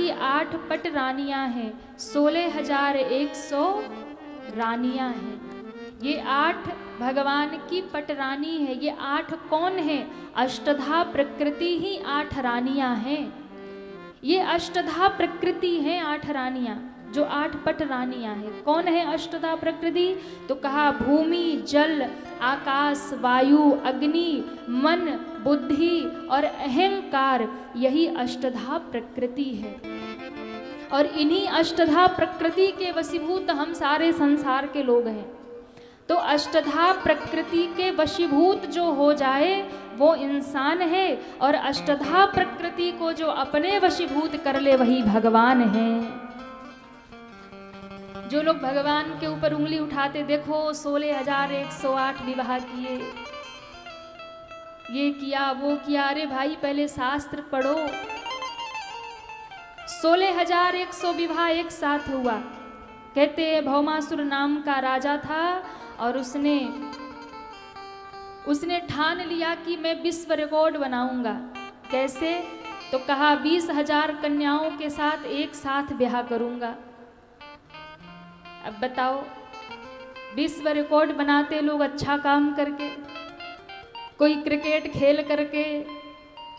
की 8 पट रानियां हैं, 16,100 रानियां हैं। ये 8 भगवान की पट रानी है। ये 8 कौन है? अष्टधा प्रकृति ही 8 रानियां हैं। ये अष्टधा प्रकृति हैं 8 रानियां, जो 8 पट रानियां हैं। कौन है अष्टधा प्रकृति? तो कहा भूमि, जल, आकाश, वायु, अग्नि, मन, बुद्धि और अहंकार, यही अष्टधा प्रकृति है। और इन्हीं अष्टधा प्रकृति के वशीभूत हम सारे संसार के लोग हैं। तो अष्टधा प्रकृति के वशीभूत जो हो जाए वो इंसान है, और अष्टधा प्रकृति को जो अपने वशीभूत कर ले वही भगवान है। जो लोग भगवान के ऊपर उंगली उठाते, देखो 16,108 विवाह किए, ये किया वो किया। अरे भाई पहले शास्त्र पढ़ो। 16,100 विवाह एक साथ हुआ। कहते भौमासुर नाम का राजा था और उसने ठान लिया कि मैं विश्व रिकॉर्ड बनाऊंगा। कैसे? तो कहा 20,000 कन्याओं के साथ एक साथ ब्याह करूंगा। अब बताओ, विश्व रिकॉर्ड बनाते लोग अच्छा काम करके, कोई क्रिकेट खेल करके,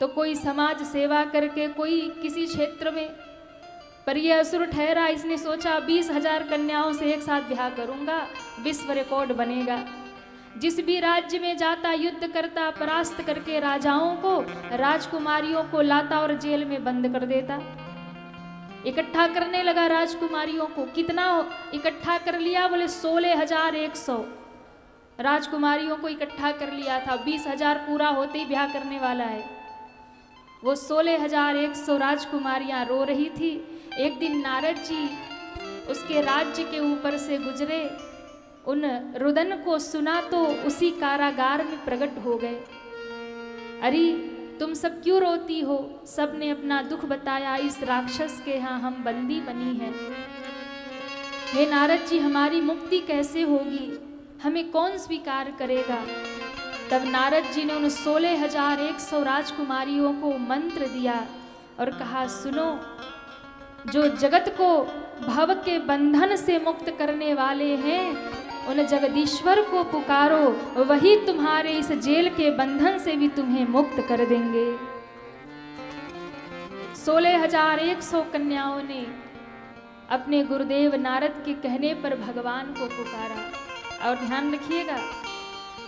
तो कोई समाज सेवा करके, कोई किसी क्षेत्र में। पर यह असुर ठहरा, इसने सोचा 20,000 कन्याओं से एक साथ ब्याह करूंगा, विश्व रिकॉर्ड बनेगा। जिस भी राज्य में जाता युद्ध करता, परास्त करके राजाओं को, राजकुमारियों को लाता और जेल में बंद कर देता। इकट्ठा करने लगा राजकुमारियों को। कितना इकट्ठा कर लिया? बोले 16,100 राजकुमारियों को इकट्ठा कर लिया था। 20,000 पूरा होते ही ब्याह करने वाला है। वो 16,100 राजकुमारियां रो रही थी। एक दिन नारद जी उसके राज्य के ऊपर से गुजरे, उन रुदन को सुना तो उसी कारागार में प्रकट हो गए। अरे तुम सब क्यों रोती हो? सब ने अपना दुख बताया, इस राक्षस के यहाँ हम बंदी बनी हैं। हे नारद जी, हमारी मुक्ति कैसे होगी? हमें कौन स्वीकार करेगा? तब नारद जी ने उन 16,100 राजकुमारियों को मंत्र दिया और कहा, सुनो, जो जगत को भव के बंधन से मुक्त करने वाले हैं, उन जगदीश्वर को पुकारो, वही तुम्हारे इस जेल के बंधन से भी तुम्हें मुक्त कर देंगे। 16,100 कन्याओं ने अपने गुरुदेव नारद के कहने पर भगवान को पुकारा। और ध्यान रखिएगा,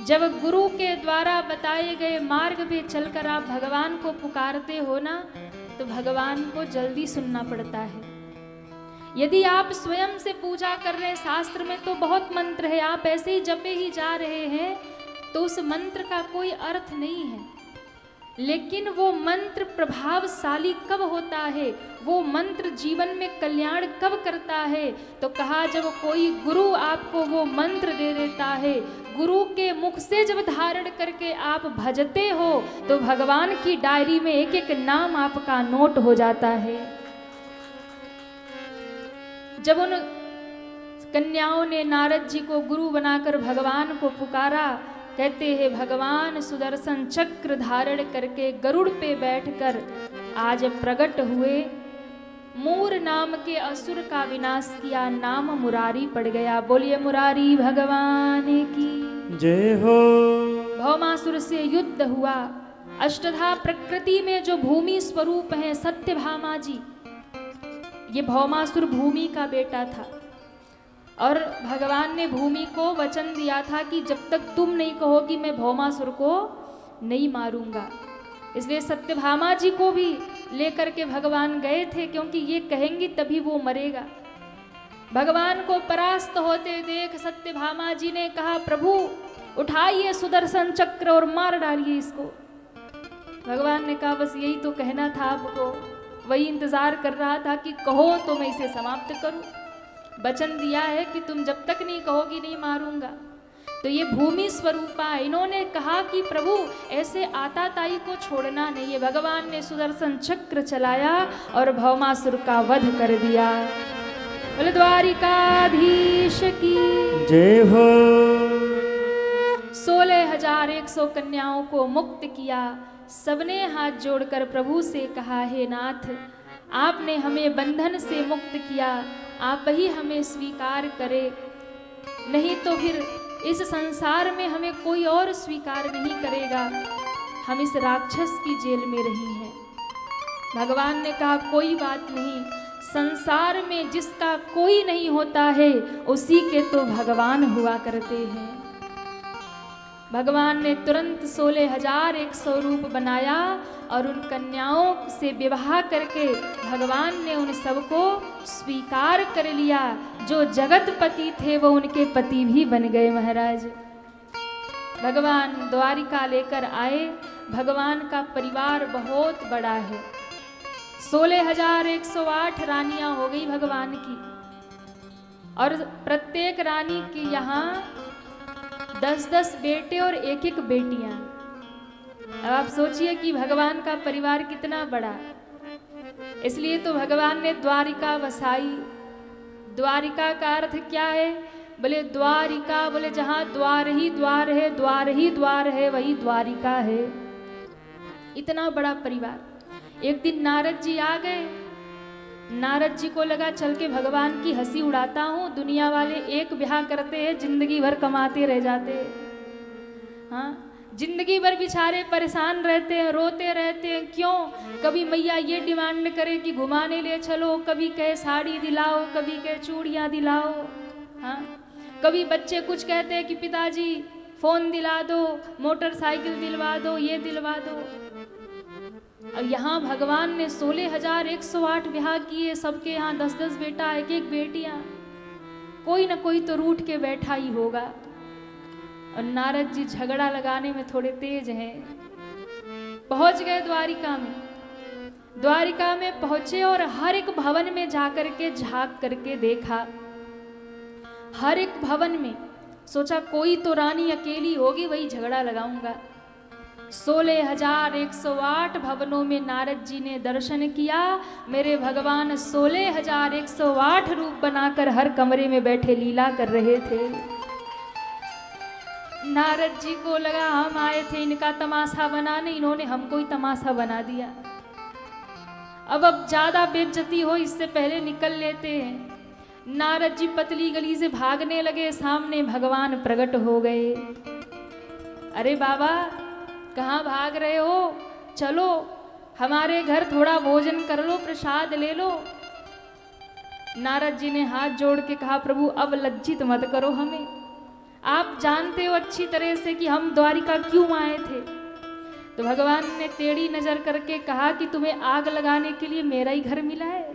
जब गुरु के द्वारा बताए गए मार्ग पे चलकर आप भगवान को पुकारते हो ना, तो भगवान को जल्दी सुनना पड़ता है। यदि आप स्वयं से पूजा कर रहे हैं, शास्त्र में तो बहुत मंत्र है, आप ऐसे ही जपे ही जा रहे हैं, तो उस मंत्र का कोई अर्थ नहीं है। लेकिन वो मंत्र प्रभावशाली कब होता है, वो मंत्र जीवन में कल्याण कब करता है? तो कहा, जब कोई गुरु आपको वो मंत्र दे देता है, गुरु के मुख से जब धारण करके आप भजते हो, तो भगवान की डायरी में एक एक नाम आपका नोट हो जाता है। जब उन कन्याओं ने नारद जी को गुरु बनाकर भगवान को पुकारा, कहते हैं भगवान सुदर्शन चक्र धारण करके गरुड़ पे बैठकर आज प्रकट हुए। मूर नाम के असुर का विनाश किया, नाम मुरारी पड़ गया। बोलिए मुरारी भगवान की जय हो। भौमासुर से युद्ध हुआ। अष्टधा प्रकृति में जो भूमि स्वरूप हैं सत्यभामा जी, ये भौमासुर भूमि का बेटा था। और भगवान ने भूमि को वचन दिया था कि जब तक तुम नहीं कहोगी मैं भौमासुर को नहीं मारूंगा। इसलिए सत्यभामा जी को भी लेकर के भगवान गए थे, क्योंकि ये कहेंगी तभी वो मरेगा। भगवान को परास्त होते देख सत्यभामा जी ने कहा, प्रभु उठाइए सुदर्शन चक्र और मार डालिए इसको। भगवान ने कहा, बस यही तो कहना था आपको, वही इंतजार कर रहा था कि कहो तो मैं इसे समाप्त करूं। वचन दिया है कि तुम जब तक नहीं कहोगी नहीं मारूंगा। तो ये भूमि स्वरूपा, इन्होंने कहा कि प्रभु ऐसे आताताई को छोड़ना नहीं है। भगवान ने सुदर्शन चक्र चलाया और भौमासुर का वध कर दिया। बोले द्वारिकाधीश की जय हो। 16,100 कन्याओं को मुक्त किया। सबने हाथ जोड़कर प्रभु से कहा, हे नाथ, आपने हमें बंधन से मुक्त किया, आप ही हमें स्वीकार करे, नहीं तो फिर इस संसार में हमें कोई और स्वीकार नहीं करेगा। हम इस राक्षस की जेल में रही हैं। भगवान ने कहा कोई बात नहीं, संसार में जिसका कोई नहीं होता है उसी के तो भगवान हुआ करते हैं। भगवान ने तुरंत 16,100 रूप बनाया और उन कन्याओं से विवाह करके भगवान ने उन सबको स्वीकार कर लिया। जो जगतपति थे वो उनके पति भी बन गए महाराज। भगवान द्वारिका लेकर आए। भगवान का परिवार बहुत बड़ा है। 16,108 रानियां हो गई भगवान की, और प्रत्येक रानी की यहाँ 10-10 बेटे और 1-1 बेटियां। अब आप सोचिए कि भगवान का परिवार कितना बड़ा। इसलिए तो भगवान ने द्वारिका बसाई। द्वारिका का अर्थ क्या है? बोले द्वारिका, बोले जहाँ द्वार ही द्वार है, द्वार ही द्वार है, वही द्वारिका है। इतना बड़ा परिवार। एक दिन नारद जी आ गए। नारद जी को लगा चल के भगवान की हंसी उड़ाता हूँ। दुनिया वाले एक ब्याह करते हैं, जिंदगी भर कमाते रह जाते हैं। हाँ, जिंदगी भर बेचारे परेशान रहते हैं, रोते रहते हैं। क्यों? कभी मैया ये डिमांड करे कि घुमाने ले चलो, कभी कहे साड़ी दिलाओ, कभी कहे चूड़ियाँ दिलाओ। हाँ, कभी बच्चे कुछ कहते हैं कि पिताजी फोन दिला दो, मोटरसाइकिल दिलवा दो, ये दिलवा दो। और यहाँ भगवान ने 16,108 ब्याह किए। सबके यहाँ 10-10 बेटा, 1-1 बेटियां। कोई ना कोई तो रूठ के बैठा ही होगा। और नारद जी झगड़ा लगाने में थोड़े तेज हैं। पहुंच गए द्वारिका में। द्वारिका में पहुंचे और हर एक भवन में जाकर के झांक करके देखा। हर एक भवन में सोचा कोई तो रानी अकेली होगी, वही झगड़ा लगाऊंगा। 16,108 भवनों में नारद जी ने दर्शन किया। मेरे भगवान 16,108 रूप बनाकर हर कमरे में बैठे लीला कर रहे थे। नारद जी को लगा हम आए थे इनका तमाशा बनाने, इन्होंने हमको ही तमाशा बना दिया। अब ज्यादा बेइज्जती हो, इससे पहले निकल लेते हैं। नारद जी पतली गली से भागने लगे। सामने भगवान प्रकट हो गए। अरे बाबा कहाँ भाग रहे हो? चलो हमारे घर थोड़ा भोजन कर लो, प्रसाद ले लो। नारद जी ने हाथ जोड़ के कहा प्रभु अब लज्जित मत करो हमें। आप जानते हो अच्छी तरह से कि हम द्वारिका क्यों आए थे। तो भगवान ने टेढ़ी नजर करके कहा कि तुम्हें आग लगाने के लिए मेरा ही घर मिला है।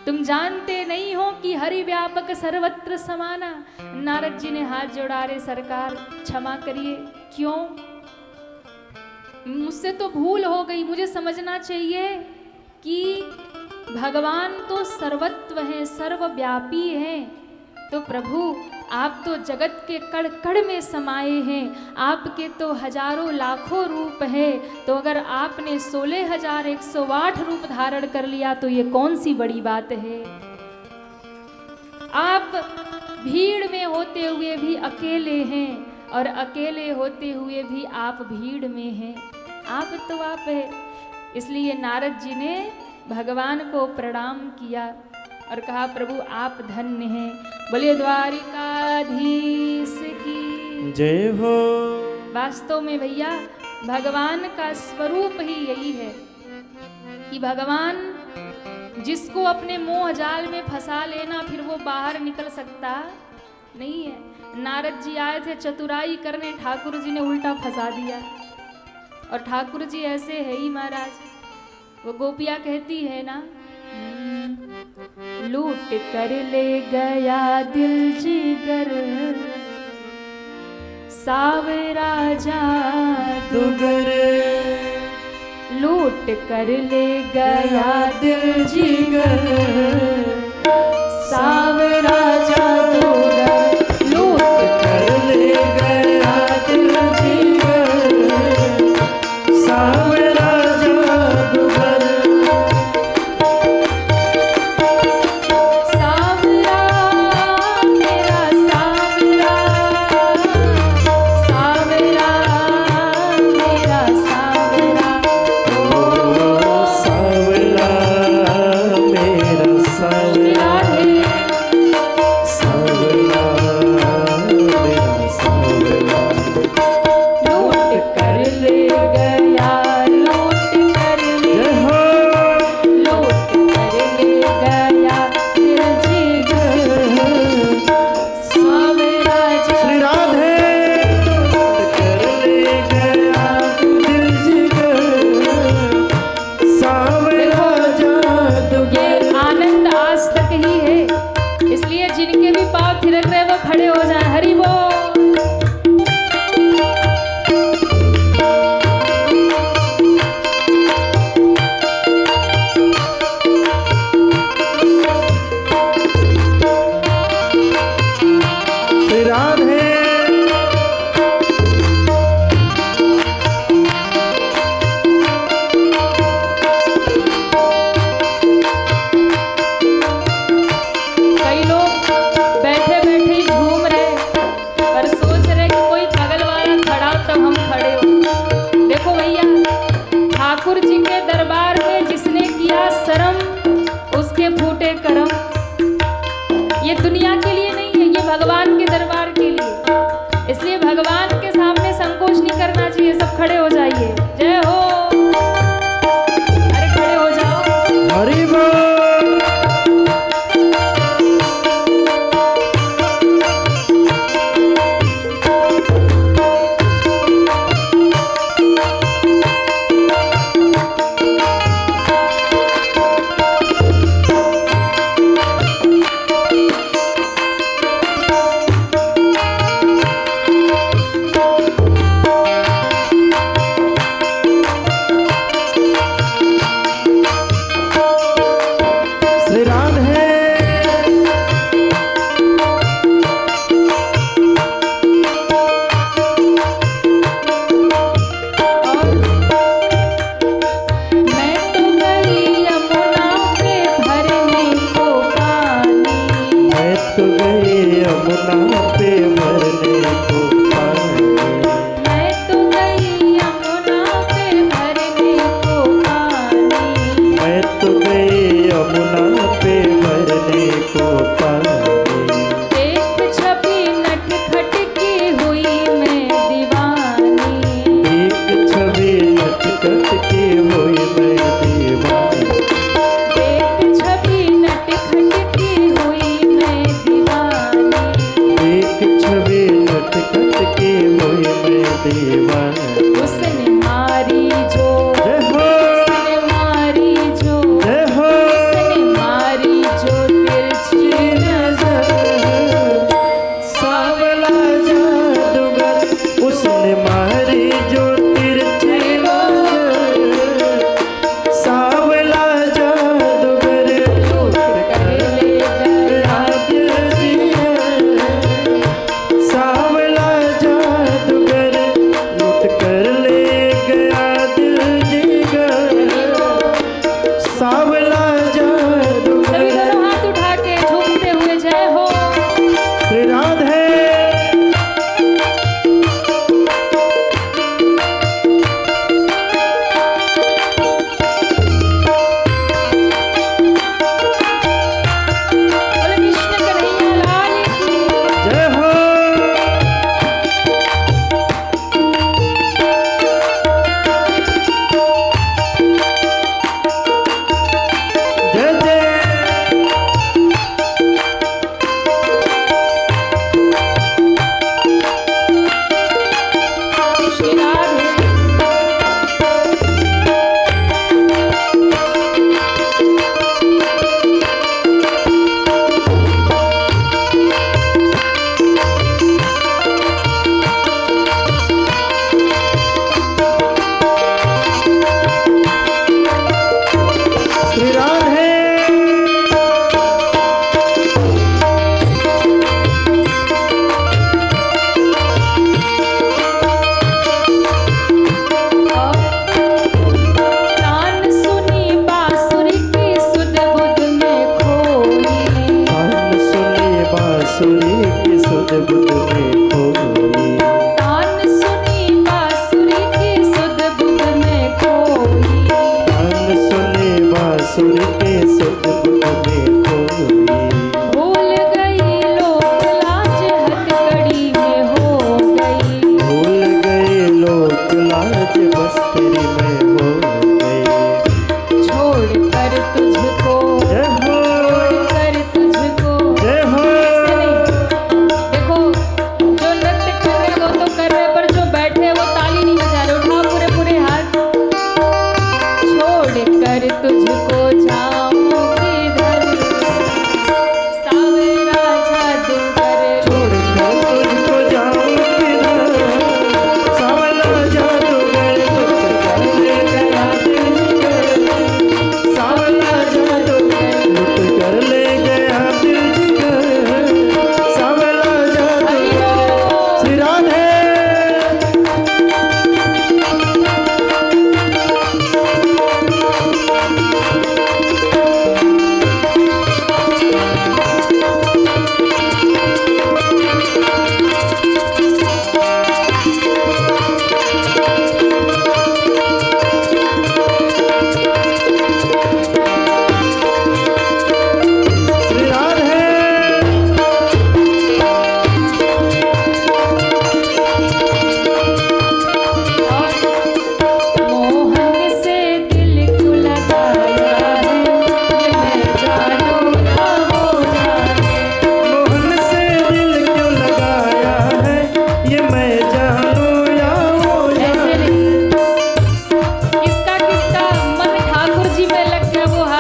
तुम जानते नहीं हो कि हरि व्यापक सर्वत्र समाना। नारद जी ने हाथ जोड़ा, रे सरकार क्षमा करिए। क्यों? मुझसे तो भूल हो गई। मुझे समझना चाहिए कि भगवान तो सर्वत्व हैं, सर्वव्यापी हैं। तो प्रभु आप तो जगत के कण कण में समाये हैं। आपके तो हजारों लाखों रूप हैं। तो अगर आपने 16,108 रूप धारण कर लिया तो ये कौन सी बड़ी बात है। आप भीड़ में होते हुए भी अकेले हैं और अकेले होते हुए भी आप भीड़ में हैं। आप तो आप है। इसलिए नारद जी ने भगवान को प्रणाम किया और कहा प्रभु आप धन्य हैं। बोलिए द्वारिकाधीश की जय हो। वास्तव में भैया भगवान का स्वरूप ही यही है कि भगवान जिसको अपने मोह जाल में फंसा लेना फिर वो बाहर निकल सकता नहीं है। नारद जी आए थे चतुराई करने, ठाकुर जी ने उल्टा फंसा दिया। और ठाकुर जी ऐसे है ही महाराज। वो गोपिया कहती है ना, लूट कर ले गया दिल जिगर सावरा जादूगर। लूट कर ले गया दिल जिगर सावरा जादूगर। लूट कर ले गया दिल जिगर सावरा जादूगर। भगवान के दरबार के लिए। इसलिए भगवान के सामने संकोच नहीं करना चाहिए। सब खड़े हो जाइए। जय हो। अरे खड़े हो जाओ। हरि बोल।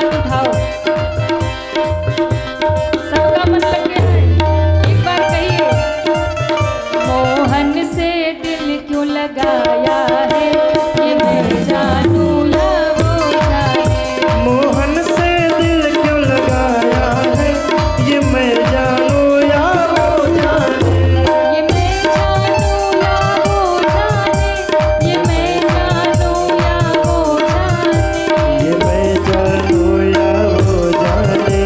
हाथ उठाओ, सबका मन लग गया है। एक बार कहिए, मोहन से दिल क्यों लगाया है, ये मैं जानू या वो जाने। मोहन से दिल क्यों लगाया है, ये मैं जानू या वो जाने। ये मैं जानू या वो जाने, ये मैं जानू या वो जाने। ये मैं जानू या वो जाने,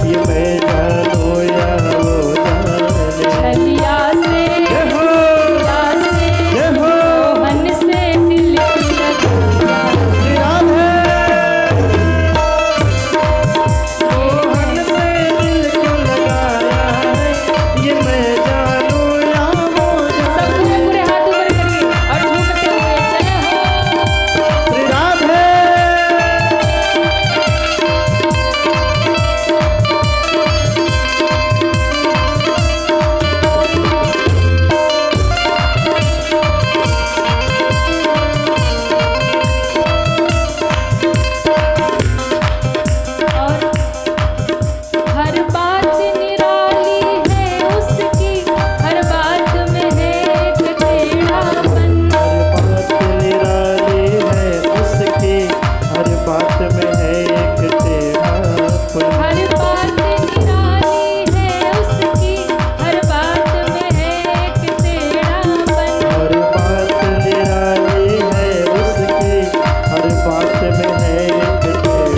ये मैं जानू या वो जाने। छलिया से जय हो, छलिया से जय हो। मोहन से दिल क्यों लगाया, याद है मोहन से दिल क्यों लगाया है, ये मैं जानू या वो जाने। सब पूरे पूरे हाथ ऊपर करिए और झूमते हुए जय हो। श्री राधे। और हर बात निराली है उसकी, हर बात में है एक टेढ़ापन। हर बात निराली है उसकी, हर बात में है एक टेढ़ापन। हर बात निराली है उसकी, हर बात में है एक टेढ़ापन। हर बात निराली है उसकी, हर बात में है एक टेढ़ापन।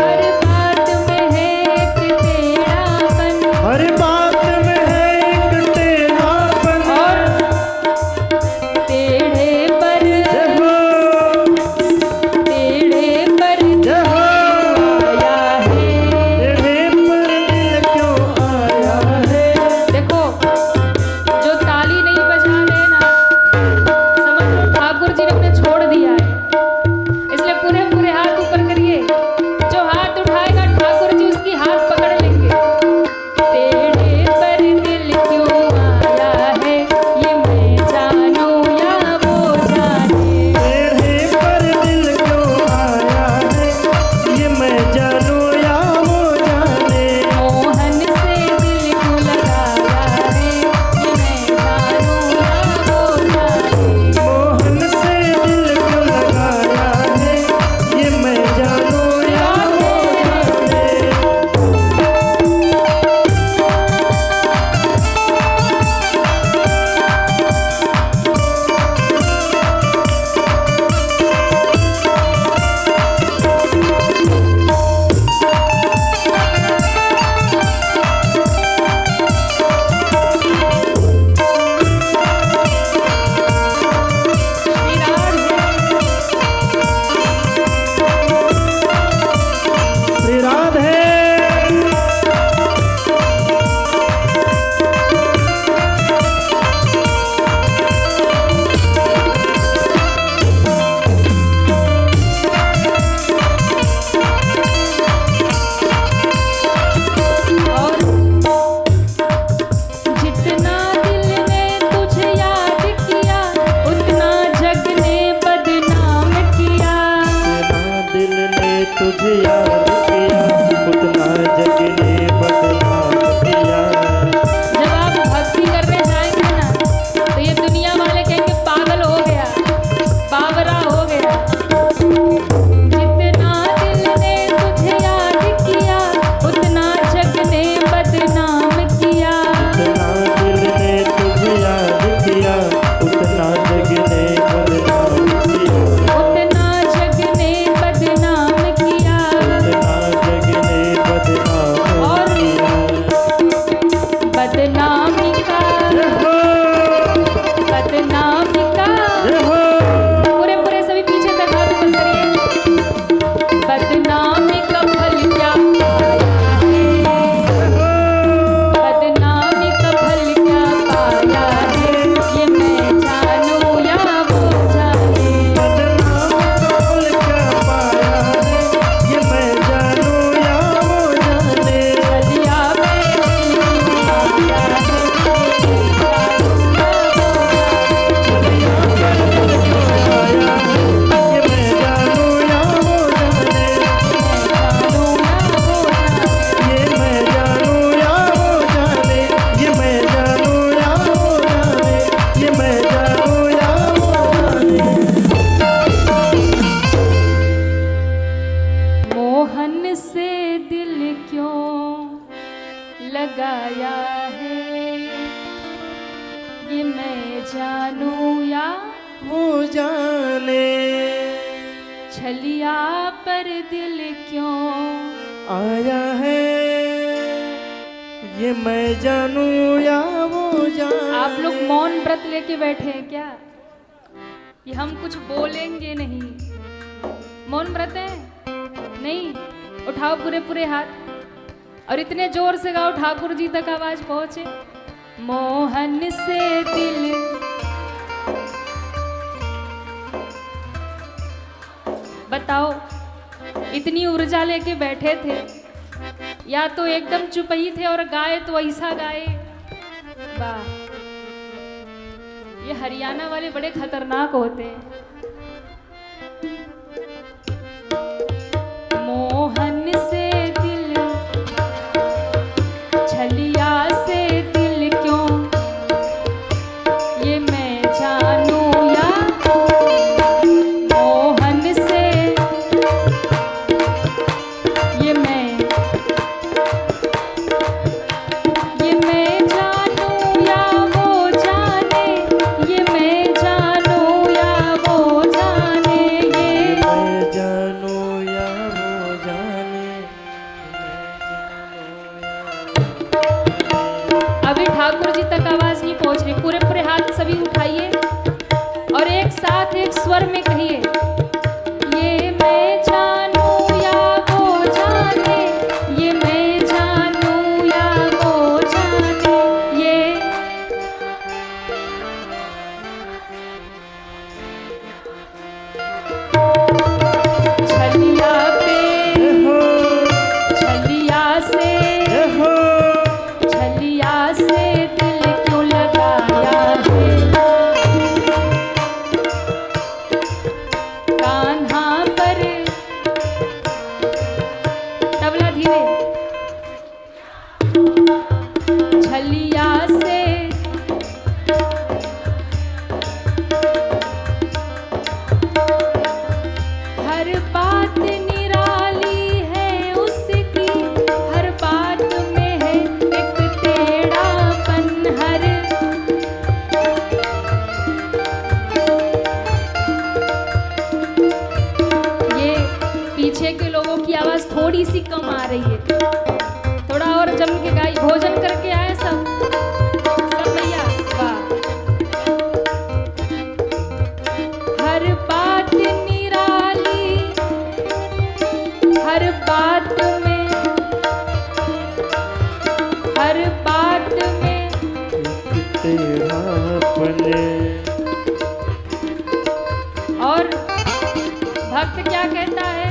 हर बात में है एक टेढ़ापन। हर बात में है एक टेढ़ापन। और टेढ़े पर जय हो, टेढ़े पर जय हो। आया है। टेढ़े पर दिल क्यों आया है। देखो, जो ताली नहीं बजा रहे ना, समझ लो ठाकुर जी ने उन्हें छोड़ दिया है। इसलिए पूरे पूरे हाथ ऊपर करिए, जो हाथ उठाएगा ठाकुर जी उसकी हाथ पकड़ लेंगे। टेढ़े पर दिल क्यों आया है, ये मैं जानू या वो जाने। टेढ़े पर दिल क्यों आया है, ये मैं जानू या वो जाने। मोहन से दिल क्यों लगाया है, ये मैं जानू या वो जाने। मोहन से दिल क्यों लगाया है, ये मैं जानू या वो जाने। श्री राधे। और जितना दिल ने तुझे याद किया, उतना जग ने बदनाम किया। जितना दिल ने तुझे याद किया, उतना जग ने बदनाम किया। जब आप भक्ति करने जाएंगे ना, तो ये दुनिया वाले कहेंगे पागल हो गया, बावरा हो गया। जितना दिल ने तुझे याद किया, उतना जग ने बदनाम किया। जितना दिल ने तुझे याद किया, उतना जग ने बदनाम किया। उतना जग ने बदनाम किया। उतना जग ने बदनाम और किया। से दिल क्यों लगाया है, ये मैं जानूं या वो जाने, छलिया पर दिल क्यों आया है, ये मैं जानूं या वो जाने। आप लोग मौन व्रत लेके बैठे हैं क्या कि हम कुछ बोलेंगे नहीं? मौन व्रत है? नहीं, उठाओ पूरे पूरे हाथ और इतने जोर से गाओ ठाकुर जी तक आवाज पहुंचे। मोहन से दिल, बताओ इतनी ऊर्जा लेके बैठे थे, या तो एकदम चुप ही थे और गाए तो ऐसा गाए। वाह, ये हरियाणा वाले बड़े खतरनाक होते हैं। मोहन से दिल, छलिया से दिल क्यों, ये मैं जानूं या मोहन से, ये मैं जानूं या वो जाने, ये मैं जानूं या वो जाने, ये मैं जानूं या वो जाने, अभी ठाकुर जी तक आवाज नहीं पहुंच रही। पूरे पूरे हाथ सभी उठाइए और एक साथ एक स्वर में कहिए, ये मैं जानूं या वो जाने, ये मैं जानूं या वो जाने, ये छलिया पे, हो छलिया से, हो छलिया से दिल क्यों लगाया है, कान्हा पर, तबला धीरे, छलिया से हर बात निराली है उसकी, हर बात में है एक टेढ़ापन, हर ये पीछे के लोगों की आवाज थोड़ी सी कम आ रही है, थोड़ा और जम के गाई। भोजन करके आए सब सब भैया? वाह, हर बात निराली, हर बात में, हर बात में, तेरापने। और भक्त क्या कहता है?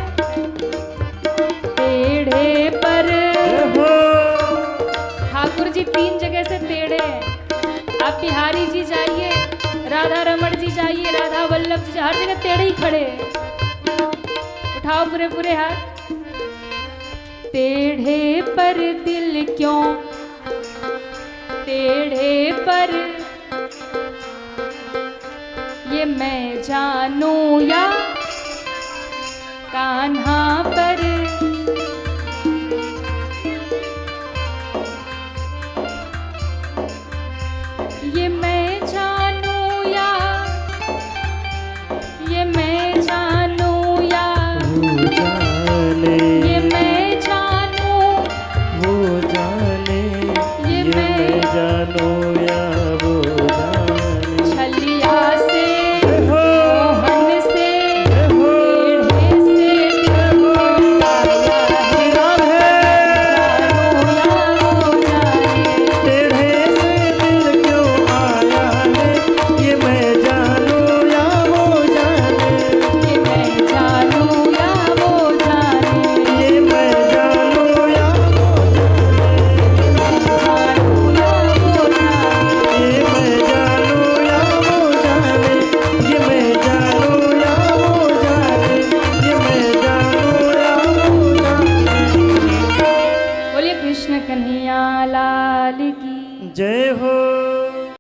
टेढ़े पर, हो ठाकुर जी 3 जगह से टेढ़े हैं। आप बिहारी जी जाइए, राधा रमण जी जाइए, राधा वल्लभ जी, हर जगह टेढ़े ही खड़े हैं। उठाओ पूरे पूरे हाथ। टेढ़े पर दिल क्यों, टेढ़े पर, मैं जानूं या कान्हा पर